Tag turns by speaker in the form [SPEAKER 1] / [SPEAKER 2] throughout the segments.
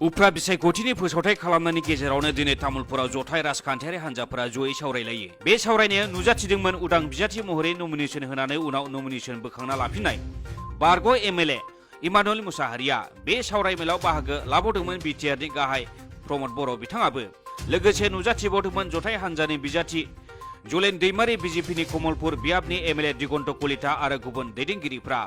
[SPEAKER 1] उफ्रा बिसायख'थिनि फोसावथाय खालामनायनि गेजेरावनो दिनै तामुलपुराव जथाय राजखान्थियारि हान्जाफोरा जयै सावरायलायो। बे सावरायनाया नुजाथिदोंमोन उदां बिजाथि महरै नमिनेसन होनानै उनाव नमिनेसन बोखांना लाफिननाय बारग' एमएलए इमानुएल मुसाहारिया बे सावरायमेलाव बाहागो लाबावदोंमोन बिटिआरनि गाहाय प्रमद बर' बिथाङाबो। लोगोसे नुजाथिबावदोंमोन जथाय हान्जानि बिजाथि जलेन दैमारि बिजेपिनि कमलपुर बियाबनि एमएलए दिगन्त कलिता आरो गुबुन दैदेनगिरिफ्रा।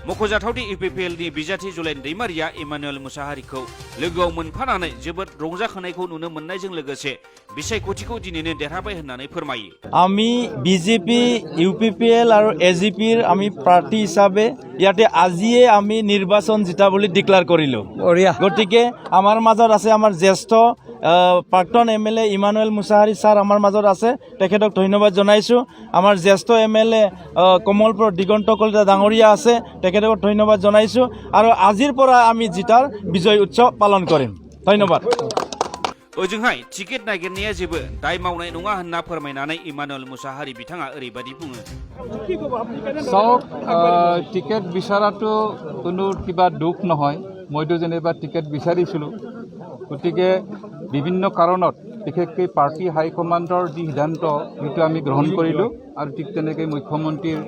[SPEAKER 1] मख'जाथावदि इउपिपिएलनि बिजाथि जलेन दैमारिया इमानुएल मुसाहारिखौ लोगोआव मोनफानानै जोबोद रंजाखांनायखौ नुनो मोननायजों लोगोसे बिसायख'थिखौ दिनैनो देरहाबाय होननानै फोरमायो।
[SPEAKER 2] আমি বিজেপি ইউপিপিএল আৰু এজিপিৰ আমি প্ৰাৰ্থী হিচাপে ইয়াতে আজিয়ে আমি নিৰ্বাচন জিতা বুলি ডিক্লেয়াৰ কৰিলোঁ। গতিকে আমাৰ মাজত আছে আমাৰ জ্যেষ্ঠ প্ৰাক্তন এমএলএ ইমানুৱেল মুছাহাৰী ছাৰ আমাৰ মাজত আছে, তেখেতক ধন্যবাদ জনাইছোঁ। আমাৰ জ্যেষ্ঠ এমএলএ কমলপুৰ দিগন্ত কলিতা ডাঙৰীয়া আছে, তেখেতক ধন্যবাদ জনাইছোঁ। আৰু আজিৰ পৰা আমি জিতাৰ বিজয় উৎসৱ পালন কৰিম। ধন্যবাদ।
[SPEAKER 1] ओजोंहाय टिकेट नागिरनाया जेबो दाय मावनाय नङा होनना फोरमायनानै इमानुएल मुसाहारी बिथाङा ओरैबायदि बुङो।
[SPEAKER 3] চাওক, টিকেট বিচৰাটো কোনো কিবা দুখ নহয়। মইতো যেনিবা টিকেট বিচাৰিছিলোঁ, গতিকে বিভিন্ন কাৰণত বিশেষকৈ পাৰ্টি হাইকমাণ্ডৰ যি সিদ্ধান্ত সেইটো আমি গ্ৰহণ কৰিলোঁ আৰু ঠিক তেনেকৈ মুখ্যমন্ত্ৰীৰ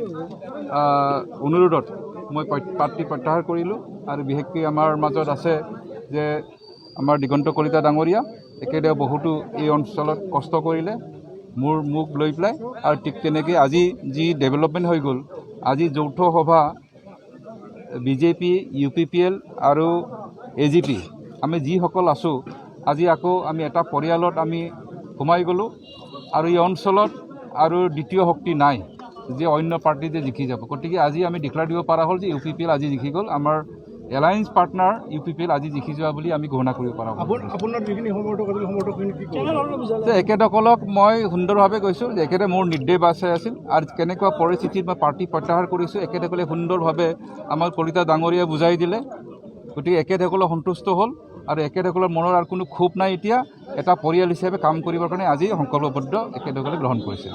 [SPEAKER 3] অনুৰোধত মই পাৰ্টি প্ৰত্যাহাৰ কৰিলোঁ। আৰু বিশেষকৈ আমাৰ মাজত আছে যে আমাৰ দিগন্ত কলিতা ডাঙৰীয়া, একেদৰে বহুতো এই অঞ্চলত কষ্ট কৰিলে মোক লৈ পেলাই। আৰু ঠিক তেনেকৈ আজি যি ডেভেলপমেণ্ট হৈ গ'ল, আজি যৌথ সভা বিজেপি ইউপিপিএল আৰু এজিপি আমি যিসকল আছোঁ, আজি আকৌ আমি এটা পৰিয়ালত আমি সোমাই গ'লোঁ। আৰু এই অঞ্চলত আৰু দ্বিতীয় শক্তি নাই যে অন্য পাৰ্টি যে জিকি যাব। গতিকে আজি আমি ডিক্লেয়াৰ দিব পৰা হ'ল যে ইউপিপিএল আজি জিকি গ'ল, আমাৰ এলায়েন্স পাৰ্টনাৰ ইউপিপিএল আজি জিকি যোৱা বুলি আমি ঘোষণা কৰিব পাৰোঁ। এখেতসকলক মই সুন্দৰভাৱে কৈছোঁ যে এখেতে মোৰ নিৰ্দেশ বাচাই আছিল আৰু কেনেকুৱা পৰিস্থিতিত মই পাৰ্টি প্ৰত্যাহাৰ কৰিছোঁ এখেতসকলে সুন্দৰভাৱে আমাৰ কলিতা ডাঙৰীয়াই বুজাই দিলে। গতিকে এখেতসকলে সন্তুষ্ট হ'ল আৰু এখেতসকলৰ মনৰ আৰু কোনো ক্ষোভ নাই। এতিয়া এটা পৰিয়াল হিচাপে কাম কৰিবৰ কাৰণে আজি সংকল্পবদ্ধ এখেতসকলে গ্ৰহণ কৰিছে।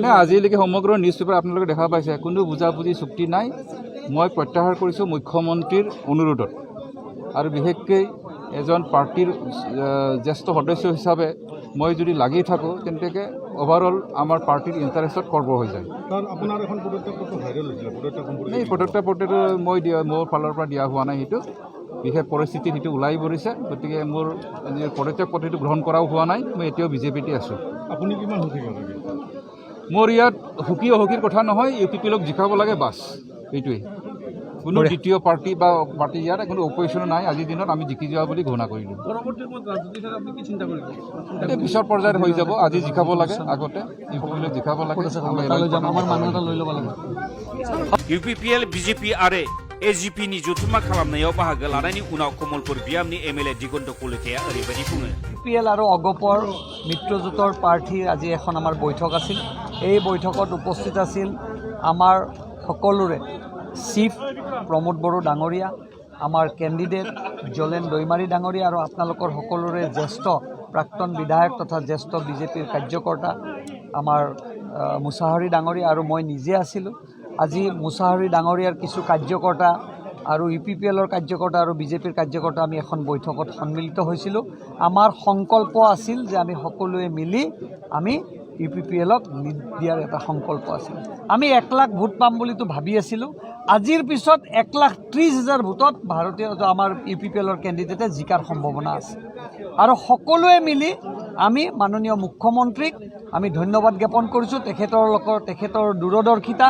[SPEAKER 3] নাই, আজিলৈকে সমগ্ৰ নিউজ পেপাৰ আপোনালোকে দেখা পাইছে, কোনো বুজাবুজি চুক্তি নাই। মই প্ৰত্যাহাৰ কৰিছোঁ মুখ্যমন্ত্ৰীৰ অনুৰোধত। আৰু বিশেষকৈ এজন পাৰ্টিৰ জ্যেষ্ঠ সদস্য হিচাপে মই যদি লাগি থাকোঁ তেন্তে অভাৰঅল আমাৰ পাৰ্টিৰ ইণ্টাৰেষ্টত কৰ্ব হৈ যায়। এই পদত্যাগপত্ৰটো মোৰ ফালৰ পৰা দিয়া হোৱা নাই, সেইটো বিশেষ পৰিস্থিতিত সেইটো ওলাই পৰিছে। গতিকে মোৰ পদত্যাগপত্ৰটো গ্ৰহণ কৰাও হোৱা নাই। মই এতিয়াও বিজেপিতে আছোঁ। আপুনি কিমান সুখী? মোৰ ইয়াত সুখী অসুখীৰ কথা নহয়, ইউপিপিএলক জিকাব লাগে, বাছ এইটোৱেই। কোনো দ্বিতীয় পাৰ্টি বা পাৰ্টি ইয়াত কোনো অপজিশ্যনো নাই। আজিৰ দিনত আমি জিকি যোৱা বুলি ঘোষণা কৰিলোঁ। এতিয়া পিছৰ পৰ্যায়ত হৈ যাব। আজি জিকাব লাগে, আগতে ইউপিপিএলক জিকাব লাগে।
[SPEAKER 1] इउपिपिएल बिजेपि आरो एजिपिनि जथुम्मा खालामनायाव बाहागो लानायनि उनाव कमलपुर बियामनि एमएलए दिगন্ত कलिताया ओरैबायदि बुङो।
[SPEAKER 4] ইউপিপিএল আৰু অগপৰ মিত্ৰজোঁটৰ প্ৰাৰ্থীৰ আজি এখন আমাৰ বৈঠক আছিল। এই বৈঠকত উপস্থিত আছিল আমাৰ সকলোৰে চিফ প্ৰমোদ বড়ো ডাঙৰীয়া, আমাৰ কেণ্ডিডেট জলেন দৈমাৰী ডাঙৰীয়া আৰু আপোনালোকৰ সকলোৰে জ্যেষ্ঠ প্ৰাক্তন বিধায়ক তথা জ্যেষ্ঠ বিজেপিৰ কাৰ্যকৰ্তা আমাৰ মুছাহাৰী ডাঙৰীয়া আৰু মই নিজে আছিলোঁ। আজি মুছাহাৰী ডাঙৰীয়াৰ কিছু কাৰ্যকৰ্তা আৰু ইউপিপিএলৰ কাৰ্যকৰ্তা আৰু বিজেপিৰ কাৰ্যকৰ্তা আমি এখন বৈঠকত সন্মিলিত হৈছিলোঁ। আমাৰ সংকল্প আছিল যে আমি সকলোৱে মিলি আমি ইউপিপিএলক লিড দিয়াৰ এটা সংকল্প আছিল। আমি 1 লাখ ভোট পাম বুলিতো ভাবি আছিলোঁ। আজিৰ পিছত 1,30,000 ভোটত ভাৰতীয় আমাৰ ইউপিপিএলৰ কেণ্ডিডেটে জিকাৰ সম্ভাৱনা আছে। আৰু সকলোৱে মিলি আমি মাননীয় মুখ্যমন্ত্ৰীক আমি ধন্যবাদ জ্ঞাপন কৰিছোঁ, তেখেতৰ দূৰদৰ্শিতা।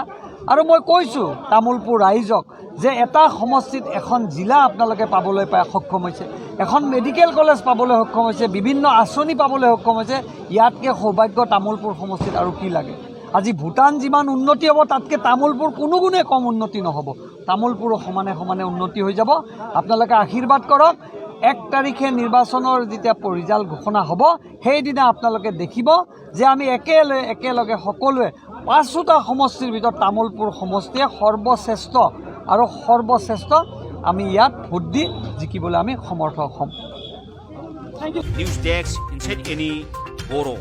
[SPEAKER 4] আৰু মই কৈছোঁ তামোলপুৰ ৰাইজক যে এটা সমষ্টিত এখন জিলা আপোনালোকে পাবলৈ সক্ষম হৈছে, এখন মেডিকেল কলেজ পাবলৈ সক্ষম হৈছে, বিভিন্ন আঁচনি পাবলৈ সক্ষম হৈছে। ইয়াতকৈ সৌভাগ্য তামোলপুৰ সমষ্টিত আৰু কি লাগে? আজি ভূটান যিমান উন্নতি হ'ব তাতকৈ তামোলপুৰ কোনো গুণে কম উন্নতি নহ'ব। তামোলপুৰো সমানে সমানে উন্নতি হৈ যাব। আপোনালোকে আশীৰ্বাদ কৰক। 1 তাৰিখে নিৰ্বাচনৰ যেতিয়া ৰিজাল্ট ঘোষণা হ'ব সেইদিনা আপোনালোকে দেখিব যে আমি একেলগে সকলোৱে 5টা সমষ্টিৰ ভিতৰত তামোলপুৰ সমষ্টিয়ে সৰ্বশ্ৰেষ্ঠ আমি ইয়াত ভোট দি জিকিবলৈ আমি সমৰ্থ হ'ম।
[SPEAKER 1] News desk inside NE Bodo.